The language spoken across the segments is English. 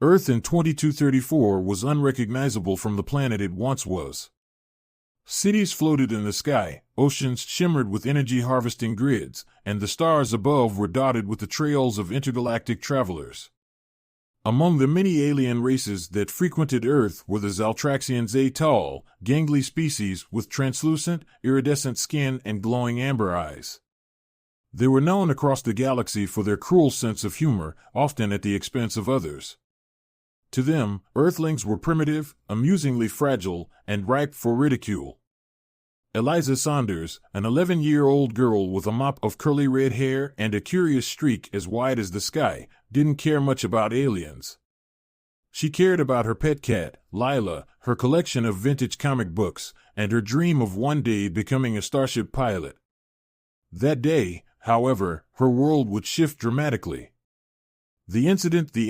Earth in 2234 was unrecognizable from the planet it once was. Cities floated in the sky, oceans shimmered with energy-harvesting grids, and the stars above were dotted with the trails of intergalactic travelers. Among the many alien races that frequented Earth were the Zaltraxians, a tall, gangly species with translucent, iridescent skin and glowing amber eyes. They were known across the galaxy for their cruel sense of humor, often at the expense of others. To them, Earthlings were primitive, amusingly fragile, and ripe for ridicule. Eliza Saunders, an 11-year-old girl with a mop of curly red hair and a curious streak as wide as the sky, didn't care much about aliens. She cared about her pet cat, Lila, her collection of vintage comic books, and her dream of one day becoming a starship pilot. That day, however, her world would shift dramatically. The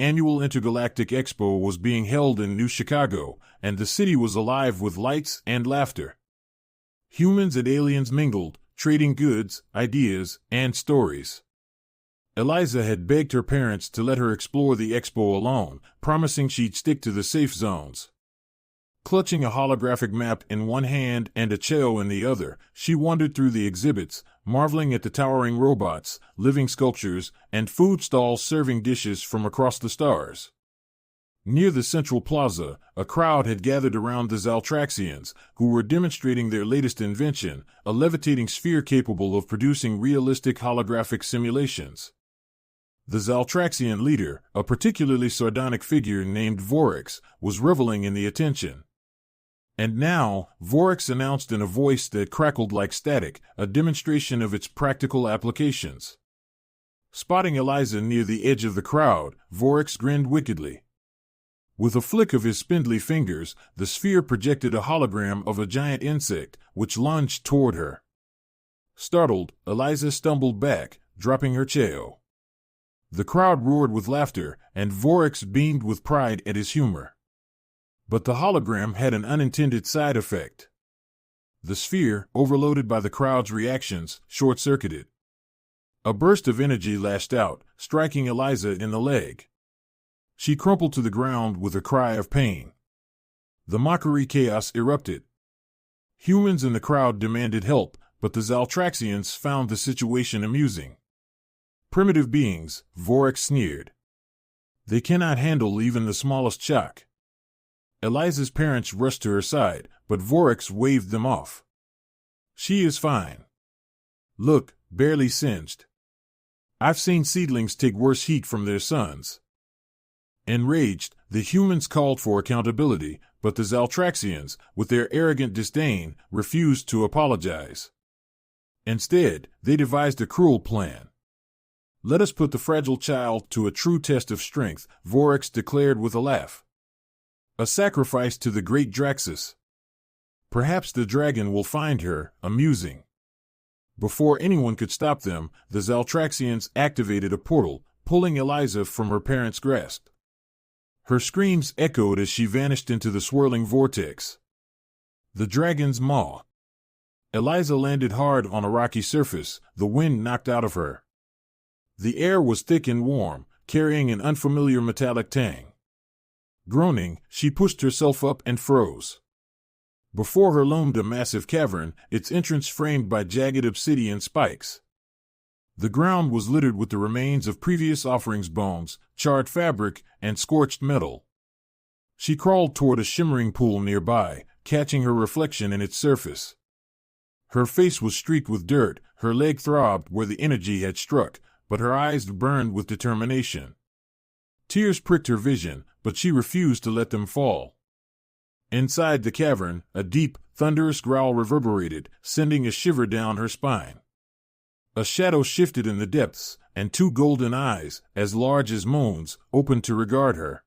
annual Intergalactic Expo, was being held in New Chicago, and the city was alive with lights and laughter. Humans and aliens mingled, trading goods, ideas, and stories. Eliza had begged her parents to let her explore the expo alone, promising she'd stick to the safe zones. Clutching a holographic map in one hand and a cello in the other, she wandered through the exhibits, marveling at the towering robots, living sculptures, and food stalls serving dishes from across the stars. Near the central plaza, a crowd had gathered around the Zaltraxians, who were demonstrating their latest invention, a levitating sphere capable of producing realistic holographic simulations. The Zaltraxian leader, a particularly sardonic figure named Vorix, was reveling in the attention. And now, Vorix announced in a voice that crackled like static, a demonstration of its practical applications. Spotting Eliza near the edge of the crowd, Vorix grinned wickedly. With a flick of his spindly fingers, the sphere projected a hologram of a giant insect, which lunged toward her. Startled, Eliza stumbled back, dropping her cello. The crowd roared with laughter, and Vorix beamed with pride at his humor. But the hologram had an unintended side effect. The sphere, overloaded by the crowd's reactions, short-circuited. A burst of energy lashed out, striking Eliza in the leg. She crumpled to the ground with a cry of pain. The mockery chaos erupted. Humans in the crowd demanded help, but the Zaltraxians found the situation amusing. Primitive beings, Vorix sneered. They cannot handle even the smallest shock. Eliza's parents rushed to her side, but Vorix waved them off. She is fine. Look, barely singed. I've seen seedlings take worse heat from their sons. Enraged, the humans called for accountability, but the Zaltraxians, with their arrogant disdain, refused to apologize. Instead, they devised a cruel plan. Let us put the fragile child to a true test of strength, Vorix declared with a laugh. A sacrifice to the great Draxus. Perhaps the dragon will find her amusing. Before anyone could stop them, the Zaltraxians activated a portal, pulling Eliza from her parents' grasp. Her screams echoed as she vanished into the swirling vortex. The dragon's maw. Eliza landed hard on a rocky surface, the wind knocked out of her. The air was thick and warm, carrying an unfamiliar metallic tang. Groaning, she pushed herself up and froze. Before her loomed a massive cavern, its entrance framed by jagged obsidian spikes. The ground was littered with the remains of previous offerings, bones, charred fabric, and scorched metal. She crawled toward a shimmering pool nearby, catching her reflection in its surface. Her face was streaked with dirt, her leg throbbed where the energy had struck, but her eyes burned with determination. Tears pricked her vision, but she refused to let them fall. Inside the cavern, a deep, thunderous growl reverberated, sending a shiver down her spine. A shadow shifted in the depths, and two golden eyes, as large as moons, opened to regard her.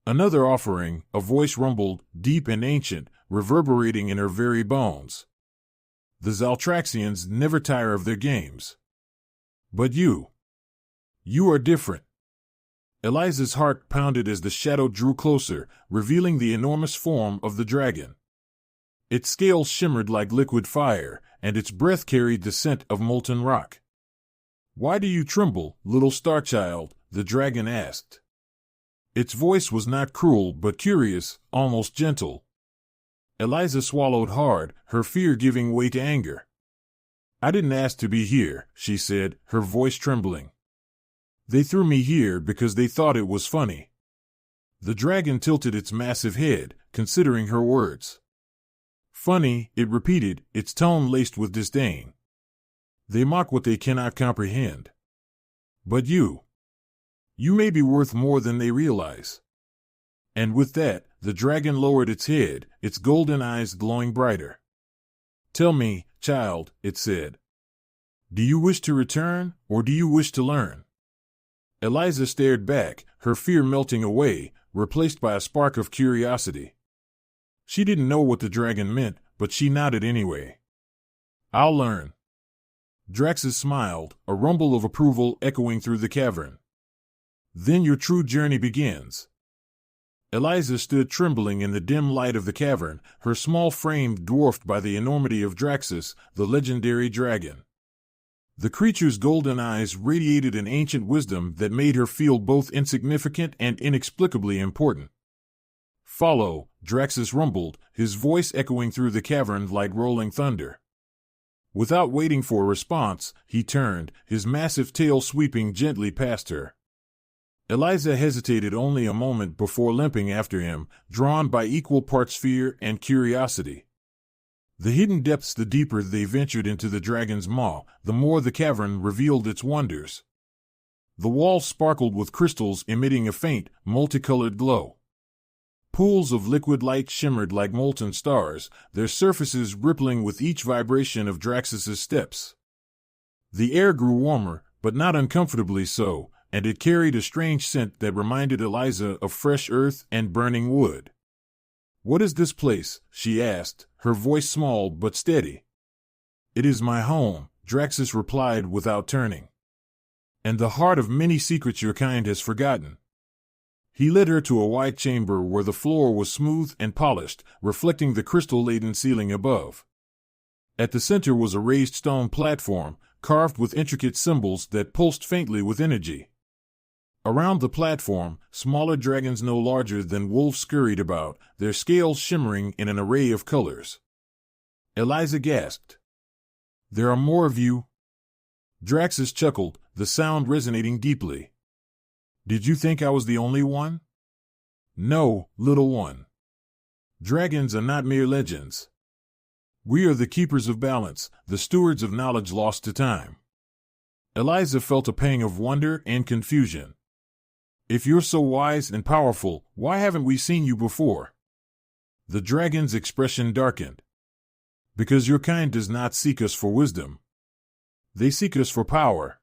Another offering, a voice rumbled, deep and ancient, reverberating in her very bones. The Zaltraxians never tire of their games. But you are different. Eliza's heart pounded as the shadow drew closer, revealing the enormous form of the dragon. Its scales shimmered like liquid fire, and its breath carried the scent of molten rock. "Why do you tremble, little star child?" the dragon asked. Its voice was not cruel but curious, almost gentle. Eliza swallowed hard, her fear giving way to anger. "I didn't ask to be here," she said, her voice trembling. "They threw me here because they thought it was funny." The dragon tilted its massive head, considering her words. "Funny," it repeated, its tone laced with disdain. "They mock what they cannot comprehend. But you may be worth more than they realize." And with that, the dragon lowered its head, its golden eyes glowing brighter. "Tell me, child," it said. "Do you wish to return, or do you wish to learn?" Eliza stared back, her fear melting away, replaced by a spark of curiosity. She didn't know what the dragon meant, but she nodded anyway. "I'll learn." Draxus smiled, a rumble of approval echoing through the cavern. "Then your true journey begins." Eliza stood trembling in the dim light of the cavern, her small frame dwarfed by the enormity of Draxus, the legendary dragon. The creature's golden eyes radiated an ancient wisdom that made her feel both insignificant and inexplicably important. "Follow," Draxus rumbled, his voice echoing through the cavern like rolling thunder. Without waiting for a response, he turned, his massive tail sweeping gently past her. Eliza hesitated only a moment before limping after him, drawn by equal parts fear and curiosity. The hidden depths, the deeper they ventured into the dragon's maw, the more the cavern revealed its wonders. The walls sparkled with crystals emitting a faint, multicolored glow. Pools of liquid light shimmered like molten stars, their surfaces rippling with each vibration of Draxus's steps. The air grew warmer, but not uncomfortably so, and it carried a strange scent that reminded Eliza of fresh earth and burning wood. "What is this place?" she asked, her voice small but steady. "It is my home," Draxus replied without turning. "And the heart of many secrets your kind has forgotten." He led her to a wide chamber where the floor was smooth and polished, reflecting the crystal-laden ceiling above. At the center was a raised stone platform, carved with intricate symbols that pulsed faintly with energy. Around the platform, smaller dragons no larger than wolves scurried about, their scales shimmering in an array of colors. Eliza gasped. "There are more of you?" Draxus chuckled, the sound resonating deeply. "Did you think I was the only one?" "No, little one. Dragons are not mere legends. We are the keepers of balance, the stewards of knowledge lost to time." Eliza felt a pang of wonder and confusion. "If you're so wise and powerful, why haven't we seen you before?" The dragon's expression darkened. "Because your kind does not seek us for wisdom. They seek us for power.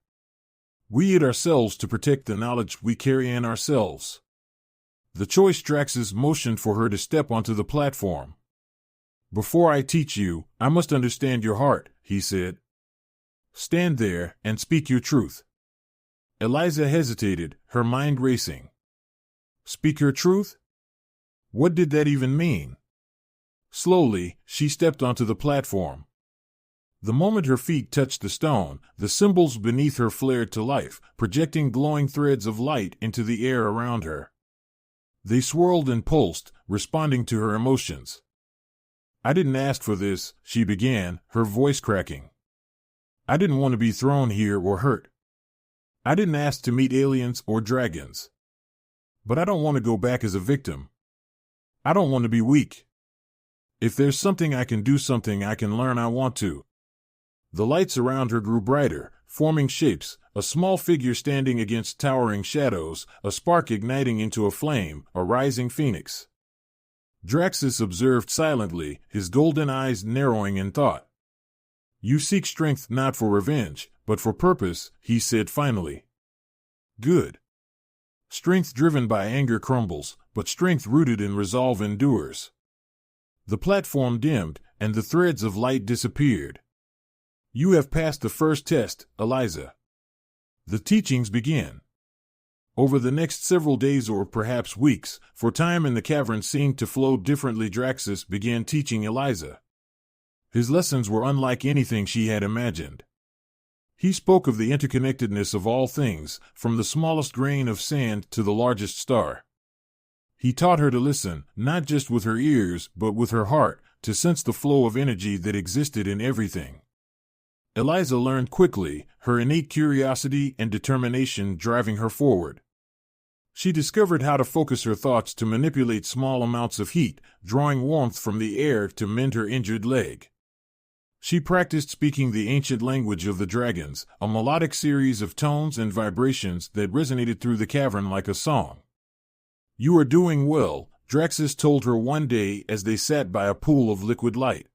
We hid ourselves to protect the knowledge we carry in ourselves." The choice Draxus motioned for her to step onto the platform. "Before I teach you, I must understand your heart," he said. "Stand there and speak your truth." Eliza hesitated, her mind racing. Speak her truth? What did that even mean? Slowly, she stepped onto the platform. The moment her feet touched the stone, the symbols beneath her flared to life, projecting glowing threads of light into the air around her. They swirled and pulsed, responding to her emotions. "I didn't ask for this," she began, her voice cracking. "I didn't want to be thrown here or hurt. I didn't ask to meet aliens or dragons. But I don't want to go back as a victim. I don't want to be weak. If there's something I can do, something I can learn, I want to." The lights around her grew brighter, forming shapes, a small figure standing against towering shadows, a spark igniting into a flame, a rising phoenix. Draxus observed silently, his golden eyes narrowing in thought. "You seek strength not for revenge, but for purpose," he said finally. "Good. Strength driven by anger crumbles, but strength rooted in resolve endures." The platform dimmed, and the threads of light disappeared. "You have passed the first test, Eliza. The teachings begin." Over the next several days or perhaps weeks, for time in the cavern seemed to flow differently, Draxus began teaching Eliza. His lessons were unlike anything she had imagined. He spoke of the interconnectedness of all things, from the smallest grain of sand to the largest star. He taught her to listen, not just with her ears, but with her heart, to sense the flow of energy that existed in everything. Eliza learned quickly, her innate curiosity and determination driving her forward. She discovered how to focus her thoughts to manipulate small amounts of heat, drawing warmth from the air to mend her injured leg. She practiced speaking the ancient language of the dragons, a melodic series of tones and vibrations that resonated through the cavern like a song. "You are doing well," Draxus told her one day as they sat by a pool of liquid light.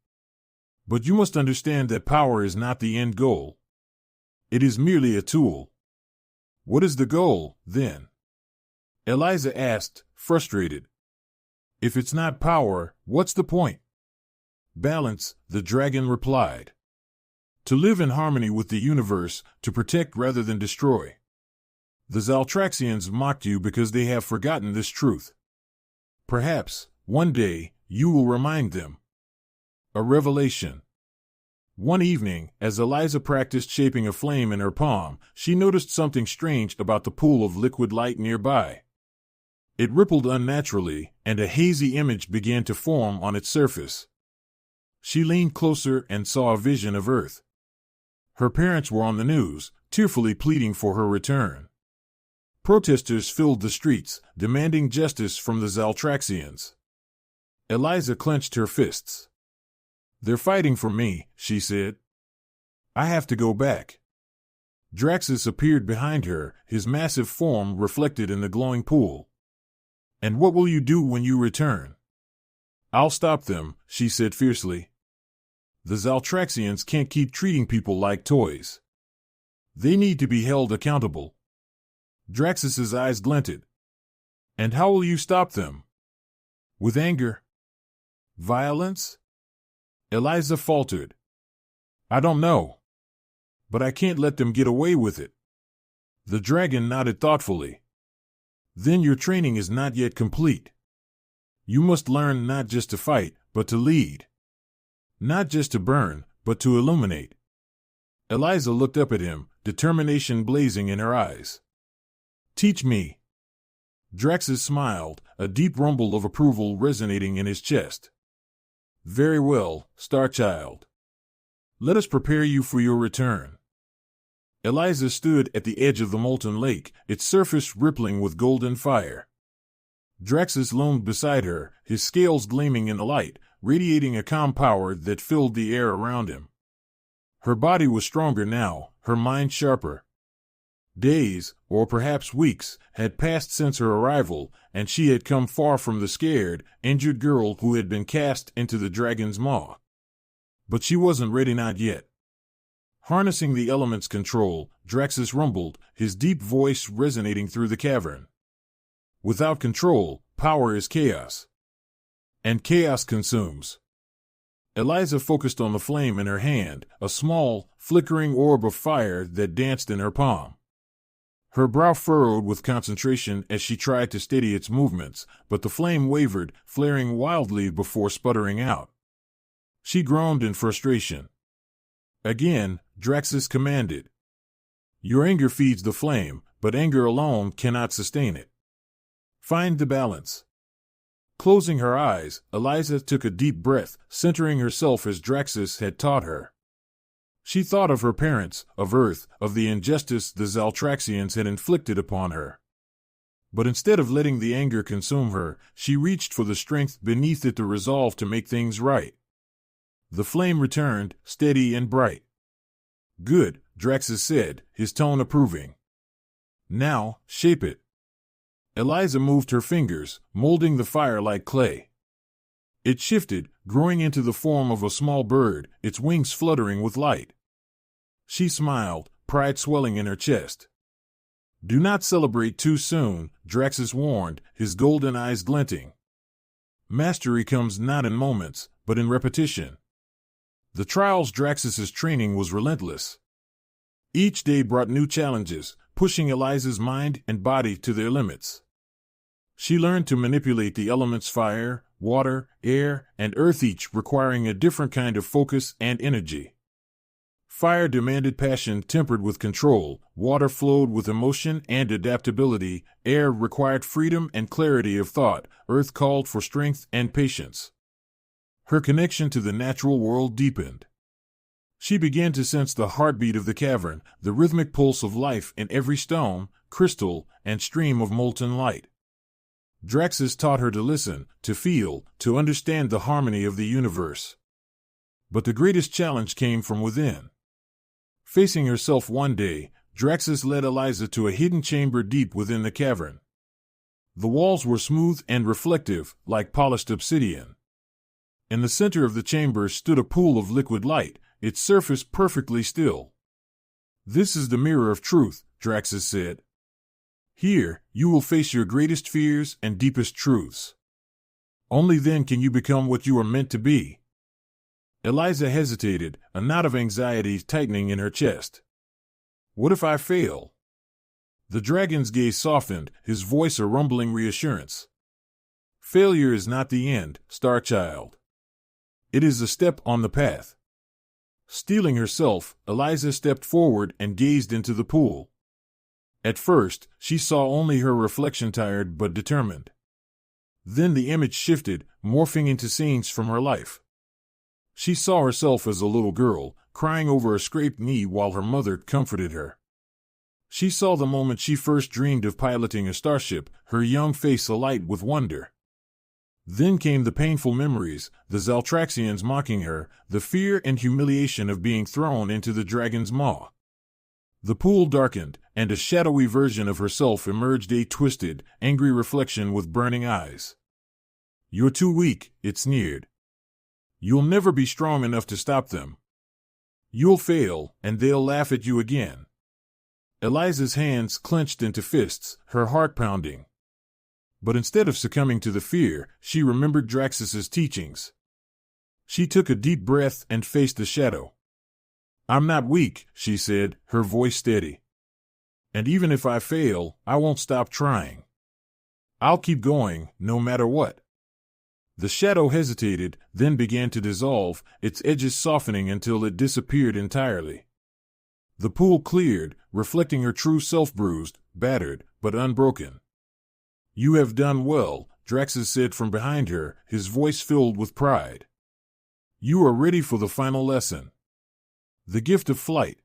"But you must understand that power is not the end goal. It is merely a tool." "What is the goal, then?" Eliza asked, frustrated. "If it's not power, what's the point?" "Balance," the dragon replied. "To live in harmony with the universe, to protect rather than destroy." The Zaltraxians mocked you because they have forgotten this truth. Perhaps, one day, you will remind them. A revelation. One evening, as Eliza practiced shaping a flame in her palm, she noticed something strange about the pool of liquid light nearby. It rippled unnaturally, and a hazy image began to form on its surface. She leaned closer and saw a vision of Earth. Her parents were on the news, tearfully pleading for her return. Protesters filled the streets, demanding justice from the Zaltraxians. Eliza clenched her fists. "They're fighting for me," she said. "I have to go back." Draxus appeared behind her, his massive form reflected in the glowing pool. "And what will you do when you return?" "I'll stop them," she said fiercely. "The Zaltraxians can't keep treating people like toys. They need to be held accountable." Draxus's eyes glinted. "And how will you stop them?" "With anger." "Violence?" Eliza faltered. "I don't know. But I can't let them get away with it." The dragon nodded thoughtfully. "Then your training is not yet complete. You must learn not just to fight, but to lead. Not just to burn, but to illuminate." Eliza looked up at him, determination blazing in her eyes. "Teach me." Draxus smiled, a deep rumble of approval resonating in his chest. "Very well, Star Child. Let us prepare you for your return." Eliza stood at the edge of the molten lake, its surface rippling with golden fire. Draxus loomed beside her, his scales gleaming in the light, radiating a calm power that filled the air around him. Her body was stronger now, her mind sharper. Days, or perhaps weeks, had passed since her arrival, and she had come far from the scared, injured girl who had been cast into the dragon's maw. But she wasn't ready, not yet. Harnessing the element's control, Draxus rumbled, his deep voice resonating through the cavern. "Without control, power is chaos. And chaos consumes." Eliza focused on the flame in her hand, a small, flickering orb of fire that danced in her palm. Her brow furrowed with concentration as she tried to steady its movements, but the flame wavered, flaring wildly before sputtering out. She groaned in frustration. Again, Draxus commanded. "Your anger feeds the flame, but anger alone cannot sustain it. Find the balance." Closing her eyes, Eliza took a deep breath, centering herself as Draxus had taught her. She thought of her parents, of Earth, of the injustice the Zaltraxians had inflicted upon her. But instead of letting the anger consume her, she reached for the strength beneath it, the resolve to make things right. The flame returned, steady and bright. "Good," Draxus said, his tone approving. "Now, shape it." Eliza moved her fingers, molding the fire like clay. It shifted, growing into the form of a small bird, its wings fluttering with light. She smiled, pride swelling in her chest. "Do not celebrate too soon," Draxus warned, his golden eyes glinting. "Mastery comes not in moments, but in repetition." The trials Draxus's training was relentless. Each day brought new challenges, pushing Eliza's mind and body to their limits. She learned to manipulate the elements fire, water, air, and earth, each requiring a different kind of focus and energy. Fire demanded passion tempered with control, water flowed with emotion and adaptability, air required freedom and clarity of thought, earth called for strength and patience. Her connection to the natural world deepened. She began to sense the heartbeat of the cavern, the rhythmic pulse of life in every stone, crystal, and stream of molten light. Draxus taught her to listen, to feel, to understand the harmony of the universe. But the greatest challenge came from within. Facing herself one day, Draxus led Eliza to a hidden chamber deep within the cavern. The walls were smooth and reflective, like polished obsidian. In the center of the chamber stood a pool of liquid light, its surface perfectly still. "This is the mirror of truth," Draxus said. "Here, you will face your greatest fears and deepest truths. Only then can you become what you are meant to be." Eliza hesitated, a knot of anxiety tightening in her chest. "What if I fail?" The dragon's gaze softened, his voice a rumbling reassurance. "Failure is not the end, Star Child. It is a step on the path." Steeling herself, Eliza stepped forward and gazed into the pool. At first, she saw only her reflection, tired but determined. Then the image shifted, morphing into scenes from her life. She saw herself as a little girl, crying over a scraped knee while her mother comforted her. She saw the moment she first dreamed of piloting a starship, her young face alight with wonder. Then came the painful memories, the Zaltraxians mocking her, the fear and humiliation of being thrown into the dragon's maw. The pool darkened, and a shadowy version of herself emerged, a twisted, angry reflection with burning eyes. "You're too weak," it sneered. "You'll never be strong enough to stop them. You'll fail, and they'll laugh at you again." Eliza's hands clenched into fists, her heart pounding. But instead of succumbing to the fear, she remembered Draxus's teachings. She took a deep breath and faced the shadow. "I'm not weak," she said, her voice steady. "And even if I fail, I won't stop trying. I'll keep going, no matter what." The shadow hesitated, then began to dissolve, its edges softening until it disappeared entirely. The pool cleared, reflecting her true self, bruised, battered, but unbroken. "You have done well," Draxus said from behind her, his voice filled with pride. "You are ready for the final lesson. The gift of flight."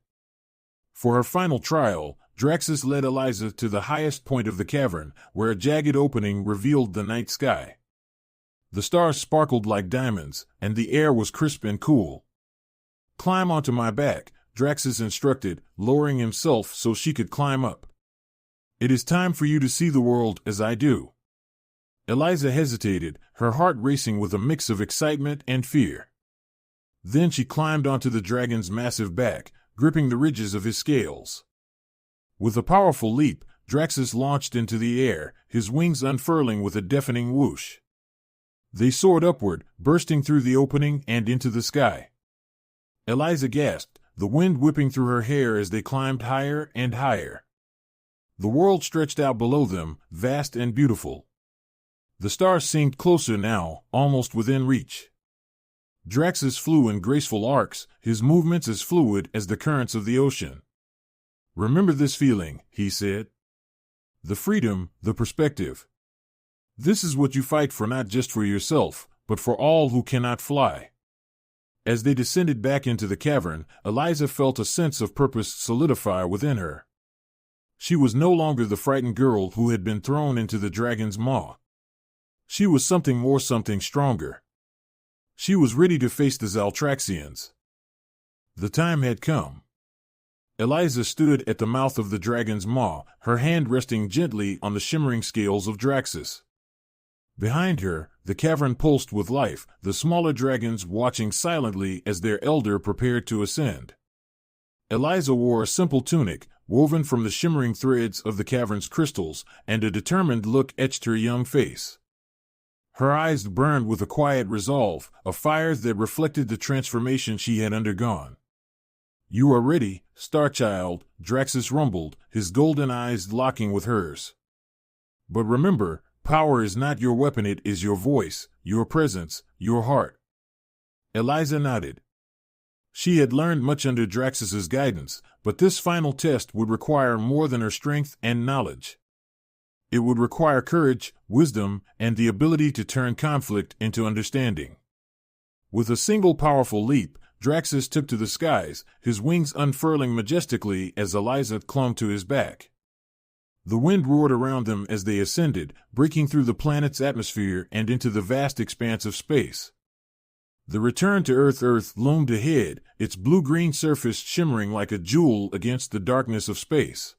For her final trial, Draxus led Eliza to the highest point of the cavern, where a jagged opening revealed the night sky. The stars sparkled like diamonds, and the air was crisp and cool. "Climb onto my back," Draxus instructed, lowering himself so she could climb up. "It is time for you to see the world as I do." Eliza hesitated, her heart racing with a mix of excitement and fear. Then she climbed onto the dragon's massive back, gripping the ridges of his scales. With a powerful leap, Draxus launched into the air, his wings unfurling with a deafening whoosh. They soared upward, bursting through the opening and into the sky. Eliza gasped, the wind whipping through her hair as they climbed higher and higher. The world stretched out below them, vast and beautiful. The stars seemed closer now, almost within reach. Draxus flew in graceful arcs, his movements as fluid as the currents of the ocean. "Remember this feeling," he said. "The freedom, the perspective. This is what you fight for, not just for yourself, but for all who cannot fly." As they descended back into the cavern, Eliza felt a sense of purpose solidify within her. She was no longer the frightened girl who had been thrown into the dragon's maw. She was something more, something stronger. She was ready to face the Zaltraxians. The time had come. Eliza stood at the mouth of the dragon's maw, her hand resting gently on the shimmering scales of Draxus. Behind her, the cavern pulsed with life, the smaller dragons watching silently as their elder prepared to ascend. Eliza wore a simple tunic, woven from the shimmering threads of the cavern's crystals, and a determined look etched her young face. Her eyes burned with a quiet resolve, a fire that reflected the transformation she had undergone. "You are ready, Star Child," Draxus rumbled, his golden eyes locking with hers. "But remember, power is not your weapon, it is your voice, your presence, your heart." Eliza nodded. She had learned much under Draxus's guidance, but this final test would require more than her strength and knowledge. It would require courage, wisdom, and the ability to turn conflict into understanding. With a single powerful leap, Draxus took to the skies, his wings unfurling majestically as Eliza clung to his back. The wind roared around them as they ascended, breaking through the planet's atmosphere and into the vast expanse of space. The return to Earth loomed ahead, its blue-green surface shimmering like a jewel against the darkness of space.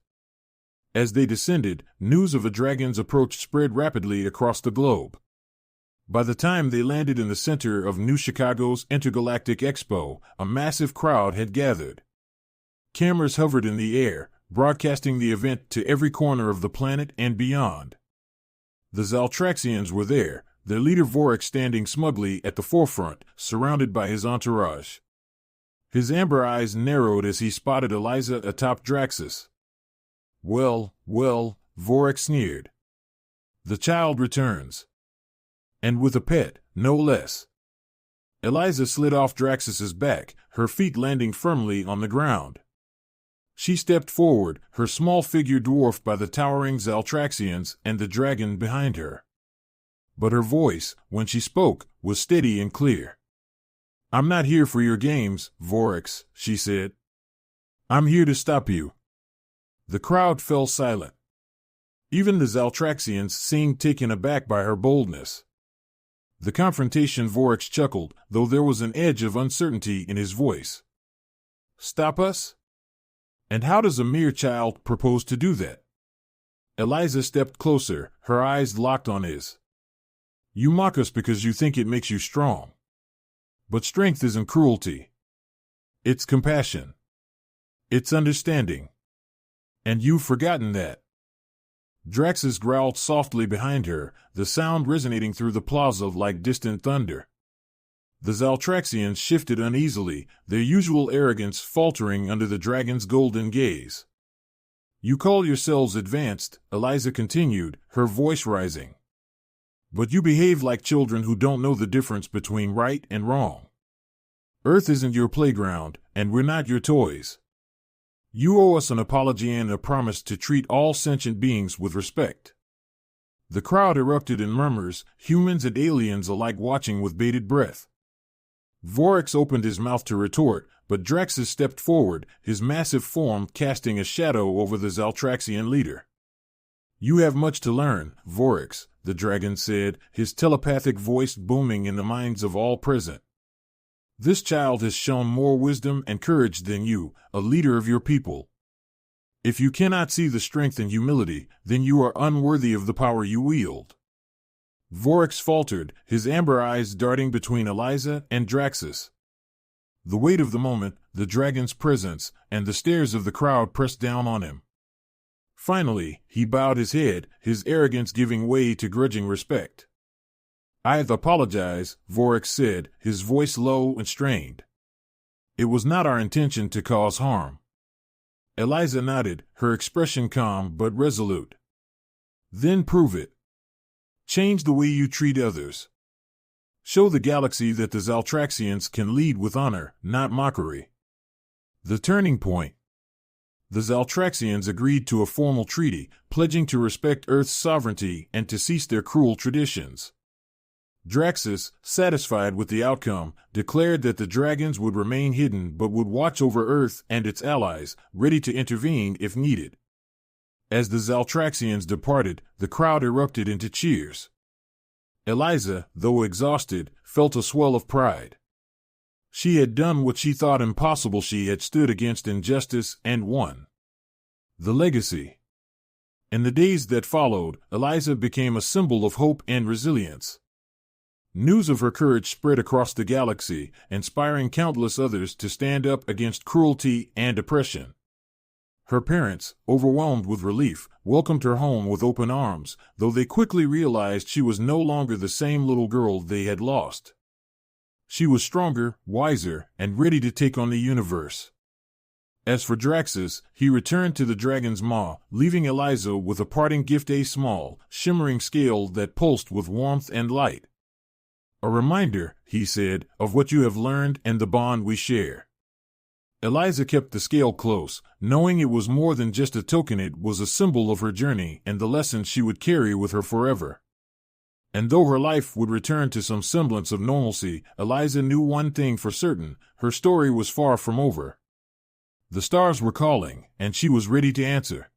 As they descended, news of a dragon's approach spread rapidly across the globe. By the time they landed in the center of New Chicago's Intergalactic Expo, a massive crowd had gathered. Cameras hovered in the air, broadcasting the event to every corner of the planet and beyond. The Zaltraxians were there, their leader Vorax standing smugly at the forefront, surrounded by his entourage. His amber eyes narrowed as he spotted Eliza atop Draxus. Well, Vorax sneered. The child returns. And with a pet, no less. Eliza slid off Draxus's back, her feet landing firmly on the ground. She stepped forward, her small figure dwarfed by the towering Zaltraxians and the dragon behind her. But her voice, when she spoke, was steady and clear. "I'm not here for your games, Vorax," she said. "I'm here to stop you." The crowd fell silent. Even the Zaltraxians seemed taken aback by her boldness. The confrontation, Vorax chuckled, though there was an edge of uncertainty in his voice. "Stop us? And how does a mere child propose to do that?" Eliza stepped closer, her eyes locked on his. "You mock us because you think it makes you strong. But strength isn't cruelty. It's compassion. It's understanding. And you've forgotten that." Draxus growled softly behind her, the sound resonating through the plaza like distant thunder. The Zaltraxians shifted uneasily, their usual arrogance faltering under the dragon's golden gaze. "You call yourselves advanced," Eliza continued, her voice rising. "But you behave like children who don't know the difference between right and wrong. Earth isn't your playground, and we're not your toys. You owe us an apology and a promise to treat all sentient beings with respect." The crowd erupted in murmurs, humans and aliens alike watching with bated breath. Vorax opened his mouth to retort, but Draxus stepped forward, his massive form casting a shadow over the Zaltraxian leader. "You have much to learn, Vorax," the dragon said, his telepathic voice booming in the minds of all present. "This child has shown more wisdom and courage than you, a leader of your people. If you cannot see the strength and humility, then you are unworthy of the power you wield." Vorax faltered, his amber eyes darting between Eliza and Draxus. The weight of the moment, the dragon's presence, and the stares of the crowd pressed down on him. Finally, he bowed his head, his arrogance giving way to grudging respect. "I apologize," Vorax said, his voice low and strained. "It was not our intention to cause harm." Eliza nodded, her expression calm but resolute. "Then prove it. Change the way you treat others. Show the galaxy that the Zaltraxians can lead with honor, not mockery." The turning point. The Zaltraxians agreed to a formal treaty, pledging to respect Earth's sovereignty and to cease their cruel traditions. Draxus, satisfied with the outcome, declared that the dragons would remain hidden but would watch over Earth and its allies, ready to intervene if needed. As the Zaltraxians departed, the crowd erupted into cheers. Eliza, though exhausted, felt a swell of pride. She had done what she thought impossible. She had stood against injustice and won. The legacy. In the days that followed, Eliza became a symbol of hope and resilience. News of her courage spread across the galaxy, inspiring countless others to stand up against cruelty and oppression. Her parents, overwhelmed with relief, welcomed her home with open arms, though they quickly realized she was no longer the same little girl they had lost. She was stronger, wiser, and ready to take on the universe. As for Draxus, he returned to the dragon's maw, leaving Eliza with a parting gift, a small, shimmering scale that pulsed with warmth and light. "A reminder," he said, "of what you have learned and the bond we share. Eliza kept the scale close, knowing it was more than just a token. It was a symbol of her journey and the lessons she would carry with her forever. And though her life would return to some semblance of normalcy, Eliza knew one thing for certain: her story was far from over. The stars were calling, and she was ready to answer.